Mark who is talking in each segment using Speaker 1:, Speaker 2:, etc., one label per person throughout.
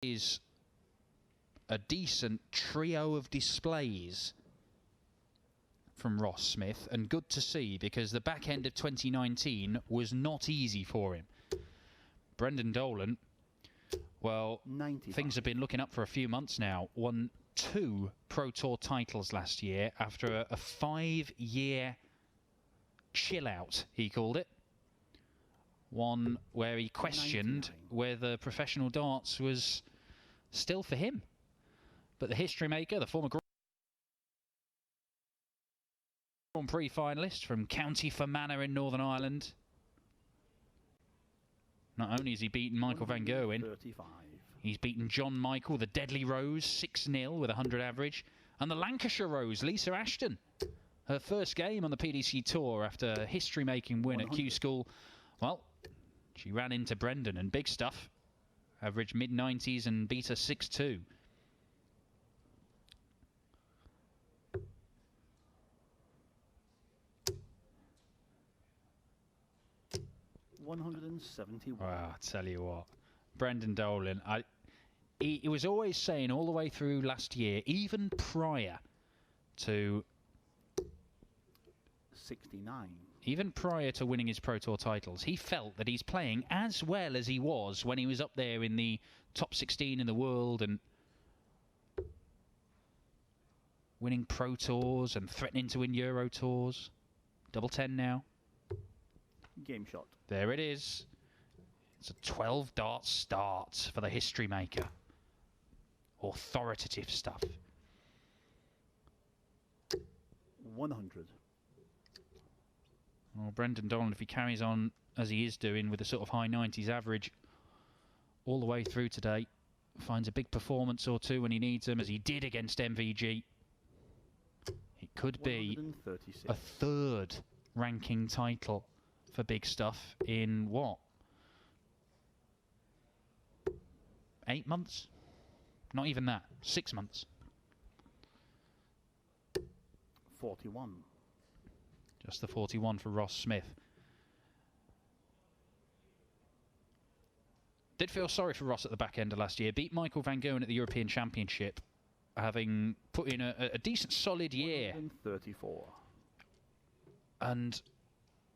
Speaker 1: Is a decent trio of displays from Ross Smith, and good to see, because the back end of 2019 was not easy for him. Brendan Dolan, well, 95. Things have been looking up for a few months now. Won 2 Pro Tour titles last year after a 5-year chill out, he called it. One where he questioned 99. Whether professional darts was still for him. But the history maker, the former Grand Prix finalist from County Fermanagh in Northern Ireland. Not only has he beaten Michael van Gerwen, he's beaten John Michael, the Deadly Rose, 6-0 with 100 average. And the Lancashire Rose, Lisa Ashton. Her first game on the PDC Tour after a history-making win 100. At Q School. Well, she ran into Brendan and big stuff. Averaged mid-90s and beat her 6-2.
Speaker 2: $171.
Speaker 1: Well, I tell you what, Brendan Dolan, he was always saying all the way through last year, even prior to
Speaker 2: 69.
Speaker 1: Even prior to winning his Pro Tour titles, he felt that he's playing as well as he was when he was up there in the top 16 in the world and winning Pro Tours and threatening to win Euro Tours. Double 10 now.
Speaker 2: Game shot.
Speaker 1: There it is. It's a 12 dart start for the history maker. Authoritative stuff.
Speaker 2: 100.
Speaker 1: Well, Brendan Dolan, if he carries on as he is doing with a sort of high 90s average all the way through today, finds a big performance or two when he needs them, as he did against MVG, it could be a 3rd ranking title for big stuff in what? 8 months? Not even that. 6 months.
Speaker 2: 41.
Speaker 1: Just the 41 for Ross Smith. Did feel sorry for Ross at the back end of last year. Beat Michael van Gerwen at the European Championship, having put in a decent solid year.
Speaker 2: 134.
Speaker 1: And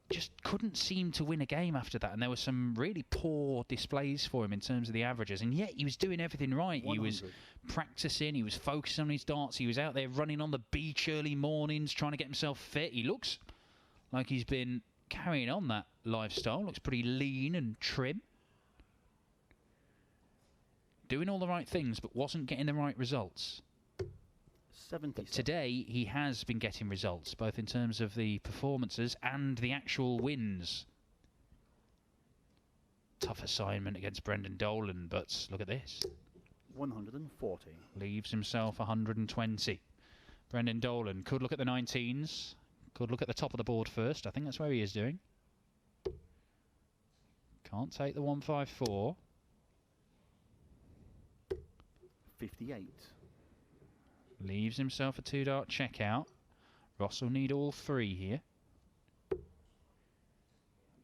Speaker 1: just couldn't seem to win a game after that. And there were some really poor displays for him in terms of the averages. And yet he was doing everything right.
Speaker 2: 100.
Speaker 1: He was practicing. He was focusing on his darts. He was out there running on the beach early mornings, trying to get himself fit. He looks like he's been carrying on that lifestyle. Looks pretty lean and trim. Doing all the right things, but wasn't getting the right results. But today, he has been getting results, both in terms of the performances and the actual wins. Tough assignment against Brendan Dolan, but look at this.
Speaker 2: 140.
Speaker 1: Leaves himself 120. Brendan Dolan could look at the 19s. Could look at the top of the board first. I think that's where he is doing. Can't take the 154.
Speaker 2: 58.
Speaker 1: Leaves himself a 2-dart checkout. Ross will need all 3 here.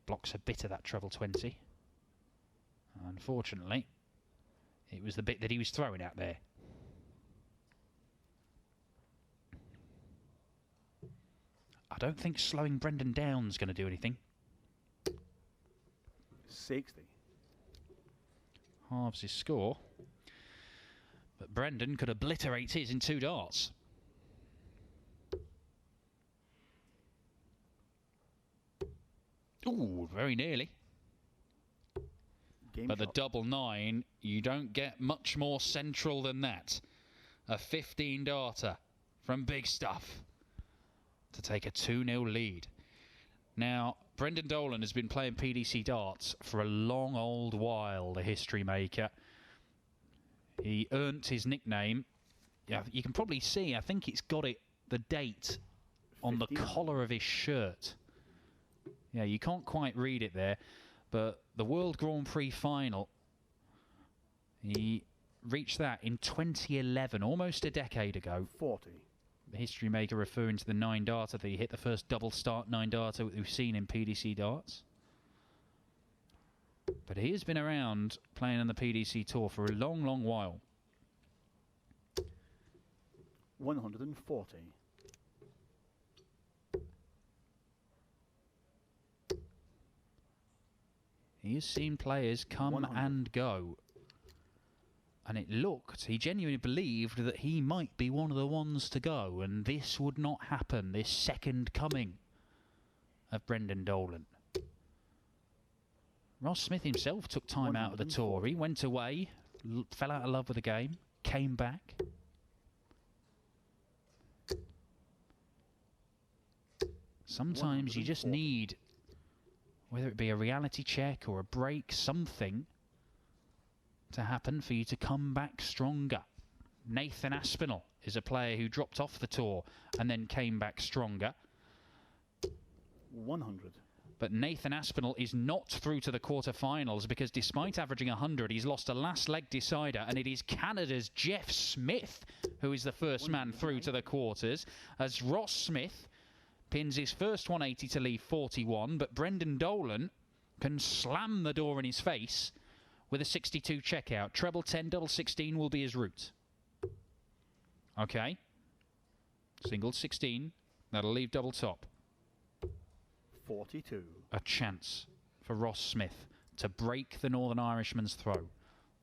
Speaker 1: Blocks a bit of that treble 20. Unfortunately, it was the bit that he was throwing out there. I don't think slowing Brendan down's going to do anything.
Speaker 2: 60.
Speaker 1: Halves his score. But Brendan could obliterate his in 2 darts. Ooh, very nearly. But the double 9, you don't get much more central than that. A 15-darter from big stuff to take a 2-0 lead. Now, Brendan Dolan has been playing PDC darts for a long old while, the history maker. He earned his nickname. Yeah, you can probably see, I think it's got the date on the collar of his shirt. Yeah, you can't quite read it there, but the World Grand Prix final, he reached that in 2011, almost a decade ago.
Speaker 2: 40.
Speaker 1: The history maker referring to the 9-darter that he hit, the first double start 9-darter we've seen in PDC darts. But he has been around playing on the PDC Tour for a long, long while.
Speaker 2: 140.
Speaker 1: He has seen players come
Speaker 2: 100.
Speaker 1: and go. And it looked, he genuinely believed that he might be one of the ones to go. And this would not happen, this second coming of Brendan Dolan. Ross Smith himself took time out of the tour. He went away, fell out of love with the game, came back. Sometimes you just need, whether it be a reality check or a break, something to happen for you to come back stronger. Nathan Aspinall is a player who dropped off the tour and then came back stronger.
Speaker 2: 100.
Speaker 1: But Nathan Aspinall is not through to the quarterfinals because despite averaging 100, he's lost a last leg decider, and it is Canada's Jeff Smith who is the first man through to the quarters, as Ross Smith pins his first 180 to leave 41, but Brendan Dolan can slam the door in his face with a 62 checkout. Treble 10, double 16 will be his route. Okay. Single 16, that'll leave double top.
Speaker 2: 42.
Speaker 1: A chance for Ross Smith to break the Northern Irishman's throw.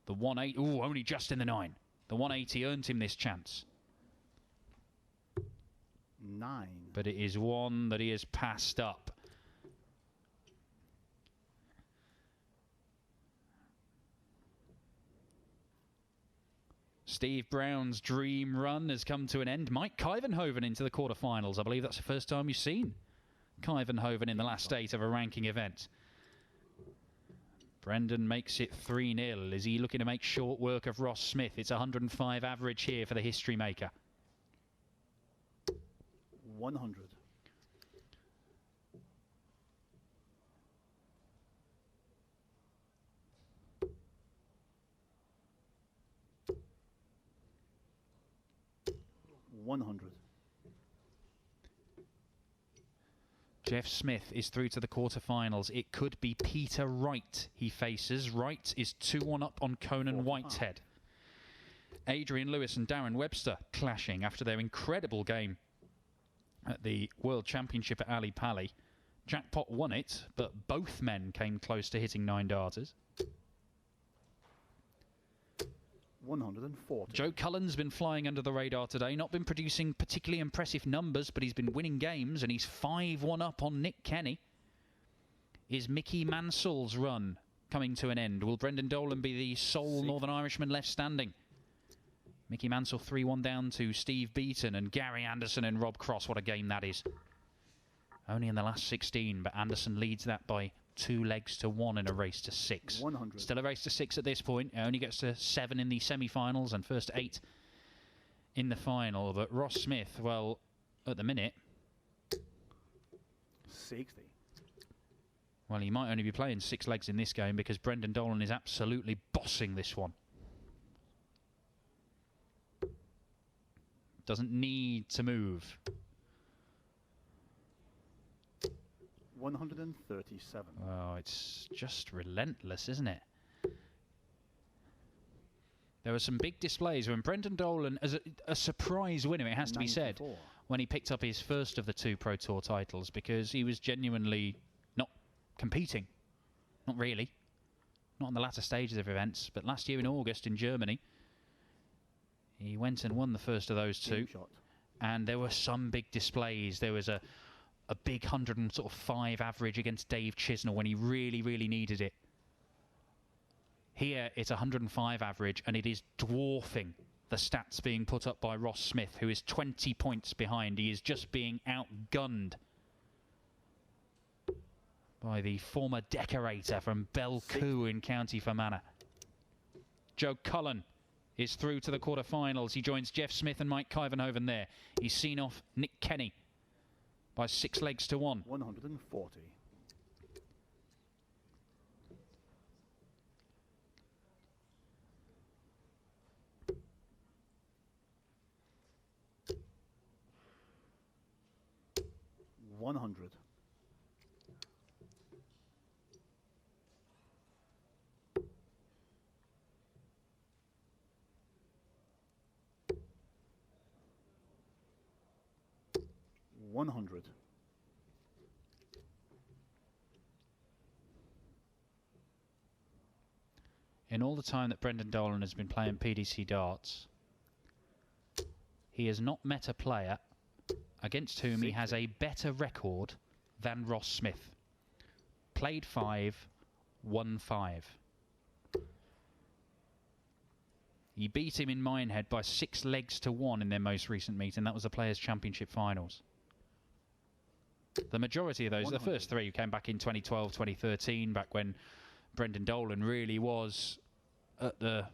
Speaker 1: The 180, ooh, only just in the 9. The 180 earned him this chance.
Speaker 2: 9.
Speaker 1: But it is one that he has passed up. Steve Brown's dream run has come to an end. Mike Kuyvenhoven into the quarterfinals. I believe that's the first time you've seen Kuyvenhoven in the last 8 of a ranking event. Brendan makes it 3-0. Is he looking to make short work of Ross Smith? It's 105 average here for the history maker.
Speaker 2: 100.
Speaker 1: Jeff Smith is through to the quarterfinals. It could be Peter Wright he faces. Wright is 2-1 up on Conan Whitehead. Adrian Lewis and Darren Webster clashing after their incredible game at the World Championship at Ali Pali. Jackpot won it, but both men came close to hitting 9 darters.
Speaker 2: 140.
Speaker 1: Joe Cullen's been flying under the radar today, not been producing particularly impressive numbers, but he's been winning games, and he's 5-1 up on Nick Kenny. Is Mickey Mansell's run coming to an end? Will Brendan Dolan be the sole Northern Irishman left standing? Mickey Mansell 3-1 down to Steve Beaton and Gary Anderson and Rob Cross. What a game that is. Only in the last 16, but Anderson leads that by 2 legs to 1 in a race to 6.
Speaker 2: 100.
Speaker 1: Still a race to 6 at this point. It only gets to 7 in the semi-finals and first 8 in the final. But Ross Smith, well, at the minute...
Speaker 2: 60.
Speaker 1: Well, he might only be playing 6 legs in this game because Brendan Dolan is absolutely bossing this one. Doesn't need to move.
Speaker 2: 137.
Speaker 1: Oh, it's just relentless, isn't it? There were some big displays when Brendan Dolan, as a surprise winner, it has to be said, when he picked up his first of the 2 Pro Tour titles, because he was genuinely not competing. Not really. Not in the latter stages of events. But last year in August in Germany, he went and won the first of those 2. And there were some big displays. There was a big 105 average against Dave Chisnell when he really, really needed it. Here, it's 105 average, and it is dwarfing the stats being put up by Ross Smith, who is 20 points behind. He is just being outgunned by the former decorator from Belcoo in County Fermanagh. Joe Cullen is through to the quarterfinals. He joins Jeff Smith and Mike Kuyvenhoven there. He's seen off Nick Kenny by 6 legs to 1.
Speaker 2: 140. 100. 100.
Speaker 1: In all the time that Brendan Dolan has been playing PDC darts, he has not met a player against whom he has a better record than Ross Smith. Played 5, won 5. He beat him in Minehead by 6 legs to 1 in their most recent meeting. That was the Players' Championship Finals. The majority of those,
Speaker 2: 100.
Speaker 1: the first 3 came back in 2012, 2013, back when Brendan Dolan really was at the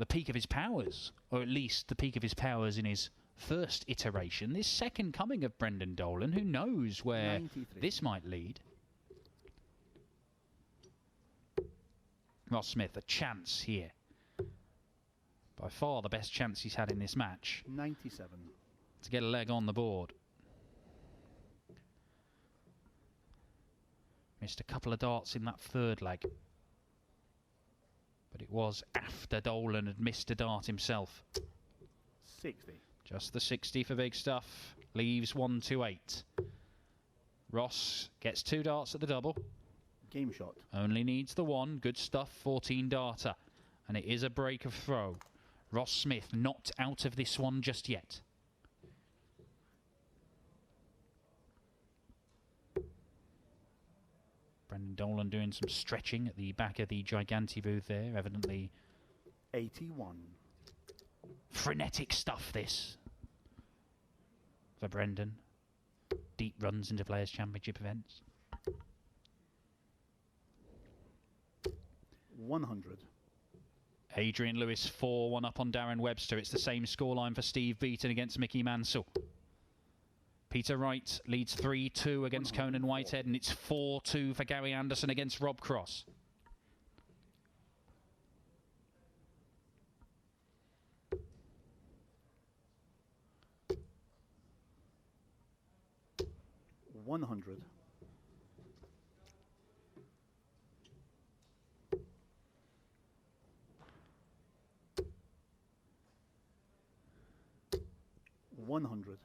Speaker 1: peak of his powers, or at least the peak of his powers in his first iteration. This second coming of Brendan Dolan, who knows where
Speaker 2: 93.
Speaker 1: this might lead. Ross Smith, a chance here. By far the best chance he's had in this match
Speaker 2: 97.
Speaker 1: to get a leg on the board. Missed a couple of darts in that third leg. But it was after Dolan had missed a dart himself.
Speaker 2: 60.
Speaker 1: Just the 60 for big stuff. Leaves 128. Ross gets 2 darts at the double.
Speaker 2: Game shot.
Speaker 1: Only needs the 1. Good stuff, 14 darter. And it is a break of throw. Ross Smith not out of this one just yet. Brendan Dolan doing some stretching at the back of the Giganti booth there, evidently
Speaker 2: 81.
Speaker 1: frenetic stuff this for Brendan. Deep runs into Players' Championship events.
Speaker 2: 100.
Speaker 1: Adrian Lewis 4-1 up on Darren Webster. It's the same scoreline for Steve Beaton against Mickey Mansell. Peter Wright leads 3-2 against Conan Whitehead, and it's 4-2 for Gary Anderson against Rob Cross.
Speaker 2: $100. $100.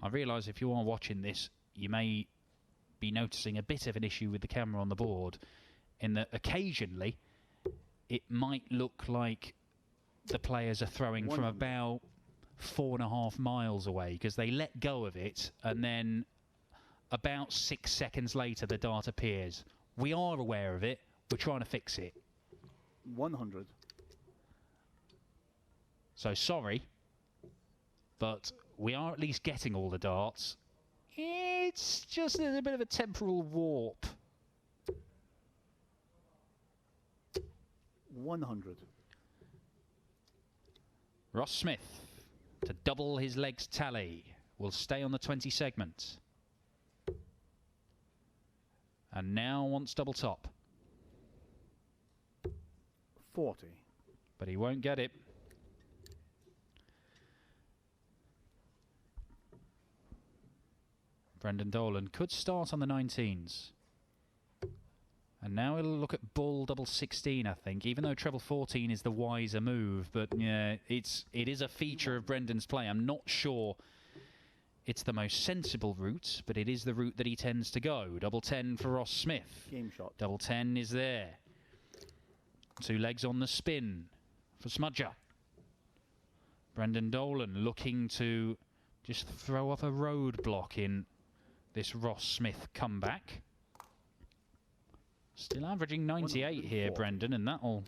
Speaker 1: I realise if you are watching this, you may be noticing a bit of an issue with the camera on the board, in that occasionally it might look like the players are throwing from about 4.5 miles away, because they let go of it and then about 6 seconds later the dart appears. We are aware of it. We're trying to fix it.
Speaker 2: 100.
Speaker 1: So sorry, but we are at least getting all the darts. It's just a bit of a temporal warp.
Speaker 2: 100.
Speaker 1: Ross Smith, to double his legs tally, will stay on the 20 segment. And now wants double top.
Speaker 2: 40.
Speaker 1: But he won't get it. Brendan Dolan could start on the 19s. And now he'll look at bull double 16, I think, even though treble 14 is the wiser move. But yeah, it is a feature of Brendan's play. I'm not sure it's the most sensible route, but it is the route that he tends to go. Double 10 for Ross Smith.
Speaker 2: Game shot.
Speaker 1: Double 10 is there. 2 legs on the spin for Smudger. Brendan Dolan looking to just throw up a roadblock in this Ross Smith comeback. Still averaging 98 here, Brendan, and that'll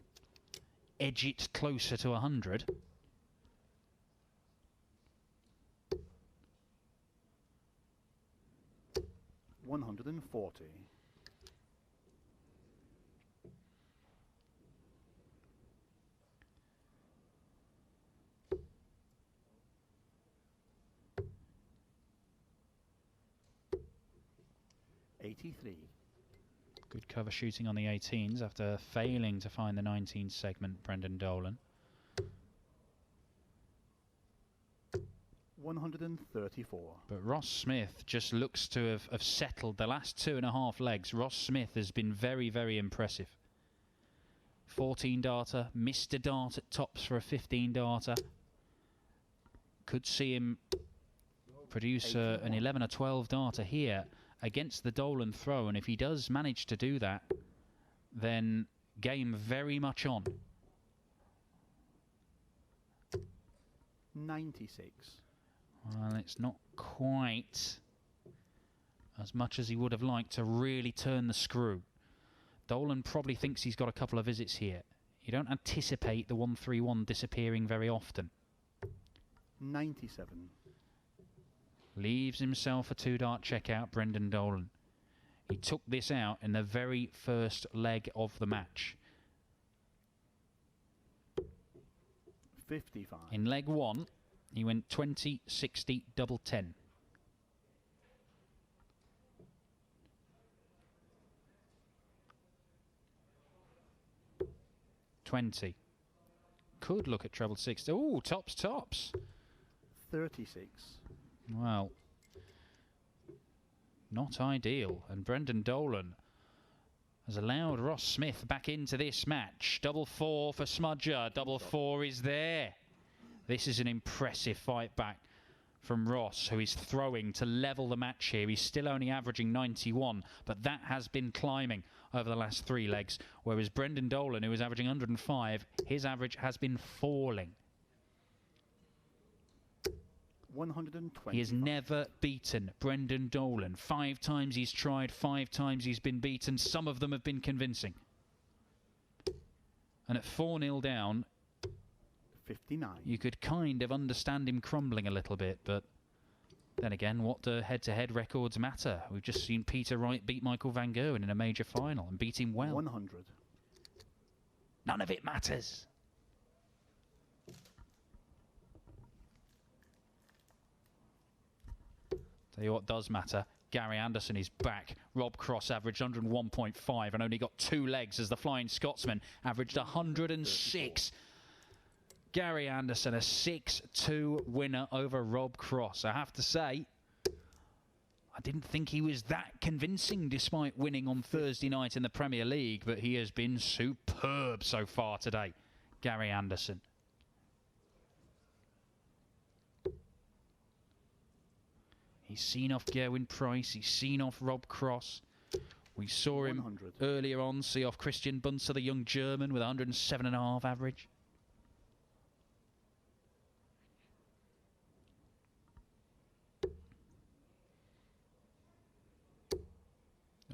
Speaker 1: edge it closer to 100.
Speaker 2: $140. $83.
Speaker 1: Good cover shooting on the 18s after failing to find the 19 segment, Brendan Dolan.
Speaker 2: 134.
Speaker 1: But Ross Smith just looks to have settled the last 2.5 legs. Ross Smith has been very, very impressive. 14 darter, missed a dart at tops for a 15 darter. Could see him produce an 11 or 12 darter here against the Dolan throw, and if he does manage to do that, then game very much on.
Speaker 2: 96.
Speaker 1: Well, it's not quite as much as he would have liked to really turn the screw. Dolan probably thinks he's got a couple of visits here. You don't anticipate the 131 disappearing very often.
Speaker 2: 97.
Speaker 1: Leaves himself a 2-dart checkout, Brendan Dolan. He took this out in the very first leg of the match.
Speaker 2: 55.
Speaker 1: In leg 1, he went 20, 60, double 10. Could look at treble 60. Ooh, tops.
Speaker 2: 36.
Speaker 1: Well, not ideal. And Brendan Dolan has allowed Ross Smith back into this match. Double 4 for Smudger. Double 4 is there. This is an impressive fight back from Ross, who is throwing to level the match here. He's still only averaging 91, but that has been climbing over the last 3 legs, whereas Brendan Dolan, who is averaging 105, his average has been falling.
Speaker 2: 120.
Speaker 1: He has never beaten Brendan Dolan. 5 times he's tried, 5 times he's been beaten. Some of them have been convincing. And at 4-0 down,
Speaker 2: 59.
Speaker 1: you could kind of understand him crumbling a little bit, but then again, what do head-to-head records matter? We've just seen Peter Wright beat Michael Van Gerwen in a major final and beat him well.
Speaker 2: 100.
Speaker 1: None of it matters. Tell you what does matter. Gary Anderson is back. Rob Cross averaged 101.5 and only got 2 legs as the Flying Scotsman averaged 106. Gary Anderson, a 6-2 winner over Rob Cross. I have to say, I didn't think he was that convincing despite winning on Thursday night in the Premier League, but he has been superb so far today, Gary Anderson. He's seen off Gerwin Price, he's seen off Rob Cross. We saw him
Speaker 2: 100.
Speaker 1: earlier on see off Christian Bunser, the young German, with 107.5 average.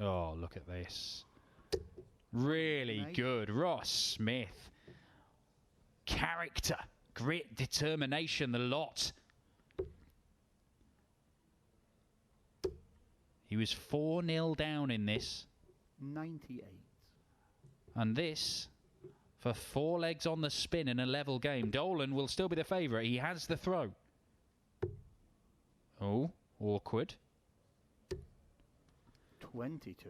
Speaker 1: Oh, look at this. Really good. Ross Smith. Character, grit, determination, the lot. He was 4-0 down in this.
Speaker 2: 98.
Speaker 1: And this, for 4 legs on the spin in a level game. Dolan will still be the favourite. He has the throw. Oh, awkward.
Speaker 2: 22.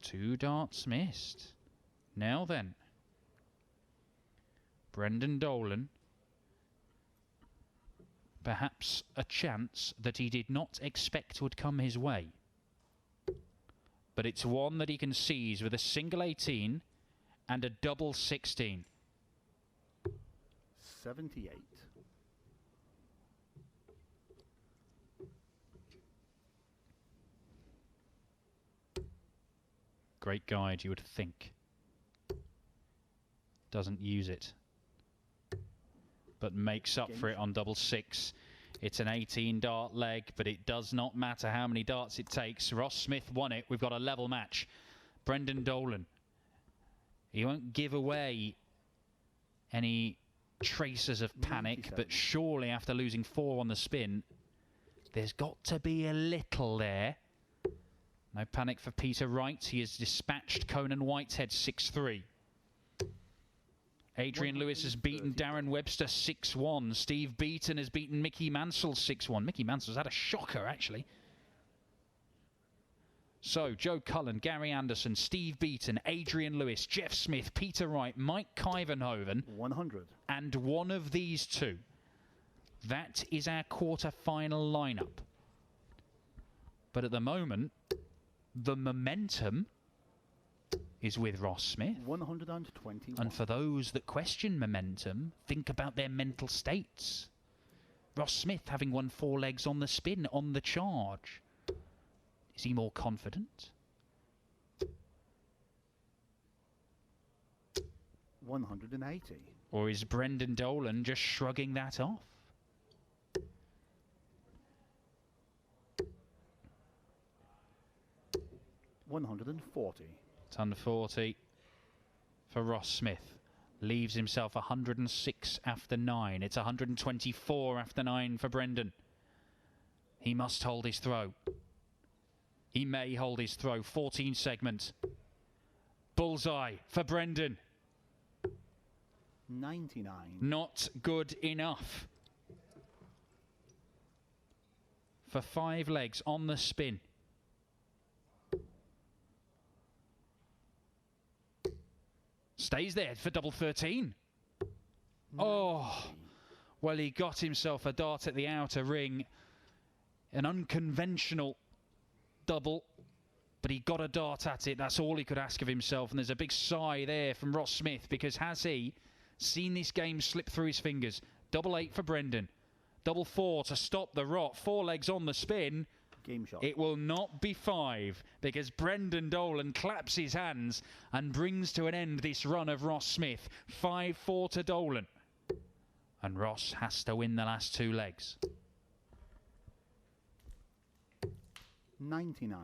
Speaker 1: 2 darts missed. Now then. Brendan Dolan. Perhaps a chance that he did not expect would come his way. But it's one that he can seize with a single 18 and a double 16.
Speaker 2: 78.
Speaker 1: Great guide, you would think. Doesn't use it, but makes up for it on double 6. It's an 18-dart leg, but it does not matter how many darts it takes. Ross Smith won it. We've got a level match. Brendan Dolan. He won't give away any traces of panic,
Speaker 2: 97.
Speaker 1: but surely after losing 4 on the spin, there's got to be a little there. No panic for Peter Wright. He has dispatched Conan Whitehead 6-3. Adrian Lewis has beaten Darren Webster 6-1. Steve Beaton has beaten Mickey Mansell 6-1. Mickey Mansell's had a shocker, actually. So, Joe Cullen, Gary Anderson, Steve Beaton, Adrian Lewis, Jeff Smith, Peter Wright, Mike Kivenhoven.
Speaker 2: 100.
Speaker 1: And one of these 2. That is our quarter-final lineup. But at the moment, the momentum is with Ross Smith.
Speaker 2: 121.
Speaker 1: And for those that question momentum, think about their mental states. Ross Smith having won 4 legs on the spin, on the charge. Is he more confident?
Speaker 2: 180.
Speaker 1: Or is Brendan Dolan just shrugging that off?
Speaker 2: $140.
Speaker 1: It's under 40 for Ross Smith. Leaves himself 106 after 9. It's 124 after 9 for Brendan. He must hold his throw. He may hold his throw. 14 segments. Bullseye for Brendan.
Speaker 2: 99.
Speaker 1: Not good enough. For 5 legs on the spin. Stays there for double 13.
Speaker 2: 90.
Speaker 1: Oh, well, he got himself a dart at the outer ring. An unconventional double, but he got a dart at it. That's all he could ask of himself. And there's a big sigh there from Ross Smith, because has he seen this game slip through his fingers? Double 8 for Brendan. Double 4 to stop the rot. 4 legs on the spin.
Speaker 2: Game shot.
Speaker 1: It will not be 5, because Brendan Dolan claps his hands and brings to an end this run of Ross Smith. 5-4 to Dolan. And Ross has to win the last 2 legs.
Speaker 2: 99.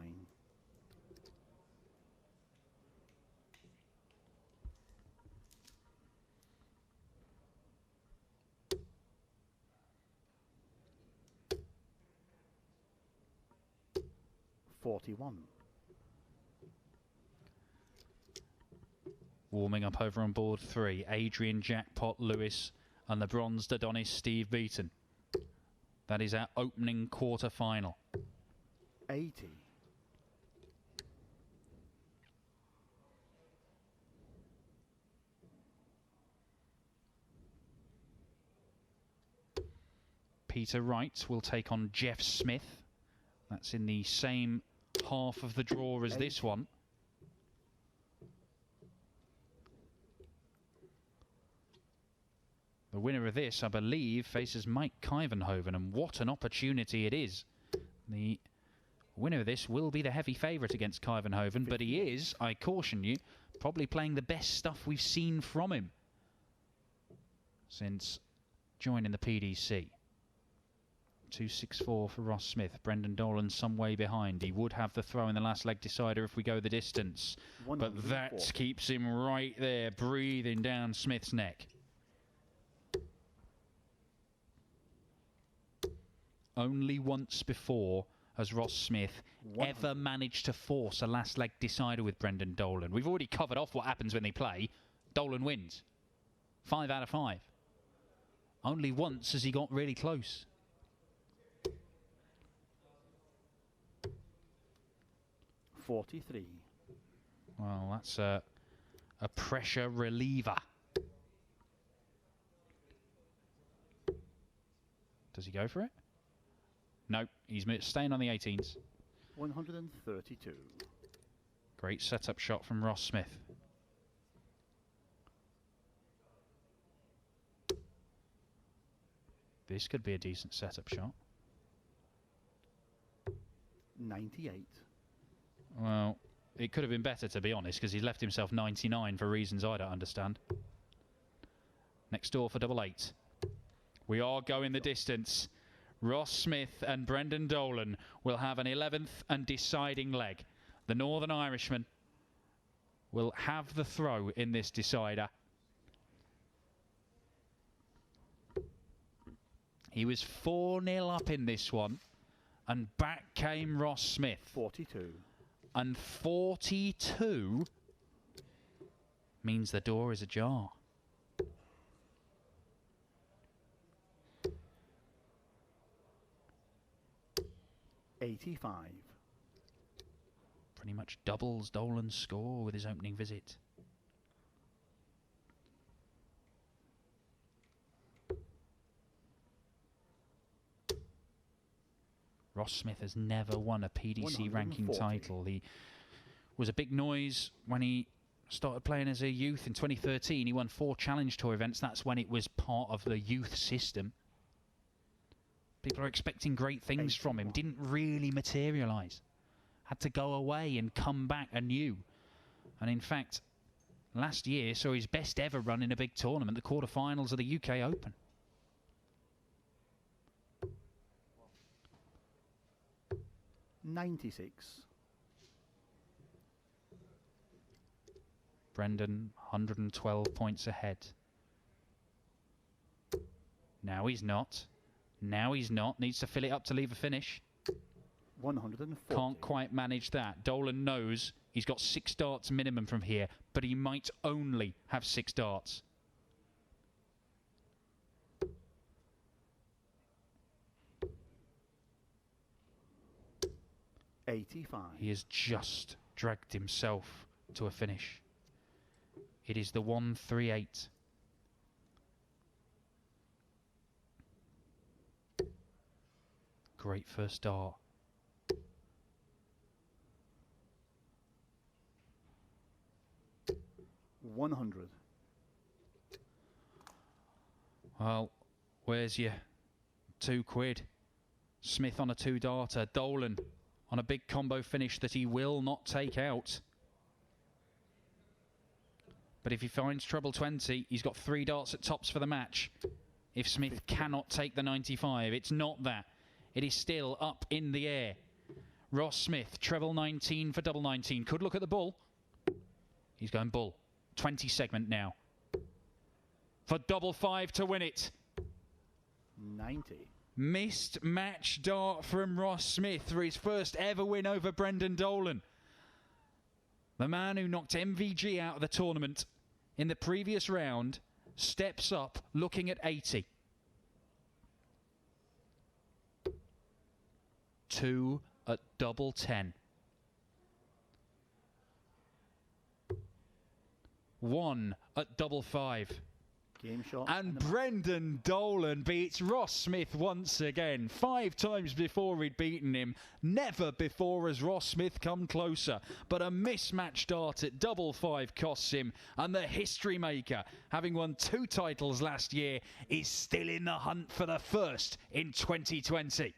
Speaker 2: $41.
Speaker 1: Warming up over on board 3, Adrian Jackpot Lewis and the bronzed Adonis Steve Beaton. That is our opening quarter final.
Speaker 2: 80.
Speaker 1: Peter Wright will take on Jeff Smith. That's in the same half of the draw as this one. The winner of this, I believe, faces Mike Kivenhoven, and what an opportunity it is. The winner of this will be the heavy favourite against Kivenhoven, but he is, I caution you, probably playing the best stuff we've seen from him since joining the PDC. 264 for Ross Smith. Brendan Dolan some way behind. He would have the throw in the last leg decider if we go the distance. But that keeps him right there, breathing down Smith's neck. Only once before has Ross Smith ever managed to force a last leg decider with Brendan Dolan. We've already covered off what happens when they play. Dolan wins. 5 out of 5. Only once has he got really close.
Speaker 2: $43.
Speaker 1: Well, that's a pressure reliever. Does he go for it? No, he's staying on the 18s.
Speaker 2: 132.
Speaker 1: Great setup shot from Ross Smith. This could be a decent setup shot.
Speaker 2: 98.
Speaker 1: Well, it could have been better, to be honest, because he's left himself 99 for reasons I don't understand. Next door for double 8. We are going the distance. Ross Smith and Brendan Dolan will have an 11th and deciding leg. The Northern Irishman will have the throw in this decider. He was 4-0 up in this one, and back came Ross Smith.
Speaker 2: 42.
Speaker 1: And 42 means the door is ajar.
Speaker 2: $85.
Speaker 1: Pretty much doubles Dolan's score with his opening visit. Ross Smith has never won a PDC ranking title. He was a big noise when he started playing as a youth in 2013. He won 4 Challenge Tour events. That's when it was part of the youth system. People are expecting great things from him.
Speaker 2: 81.
Speaker 1: Didn't really materialise. Had to go away and come back anew. And in fact, last year saw his best ever run in a big tournament, the quarterfinals of the UK Open.
Speaker 2: $96.
Speaker 1: Brendan, 112 points ahead. Now he's not. Now he's not. Needs to fill it up to leave a finish.
Speaker 2: 140.
Speaker 1: Can't quite manage that. Dolan knows he's got 6 darts minimum from here, but he might only have 6 darts.
Speaker 2: $85.
Speaker 1: He has just dragged himself to a finish. It is the 138. Great first dart.
Speaker 2: $100.
Speaker 1: Well, where's your £2? Smith on a 2-darter. Dolan on a big combo finish that he will not take out. But if he finds treble 20, he's got 3 darts at tops for the match. If Smith cannot take the 95, it's not that. It is still up in the air. Ross Smith, treble 19 for double 19. Could look at the bull. He's going bull. 20 segment now. For double 5 to win it.
Speaker 2: 90.
Speaker 1: Missed match dart from Ross Smith for his first ever win over Brendan Dolan. The man who knocked MVG out of the tournament in the previous round steps up looking at 80. 2 at double 10. 1 at double 5.
Speaker 2: Game shot.
Speaker 1: And Brendan Dolan beats Ross Smith once again. 5 times before he'd beaten him. Never before has Ross Smith come closer. But a mismatched dart at double 5 costs him. And the history maker, having won 2 titles last year, is still in the hunt for the first in 2020.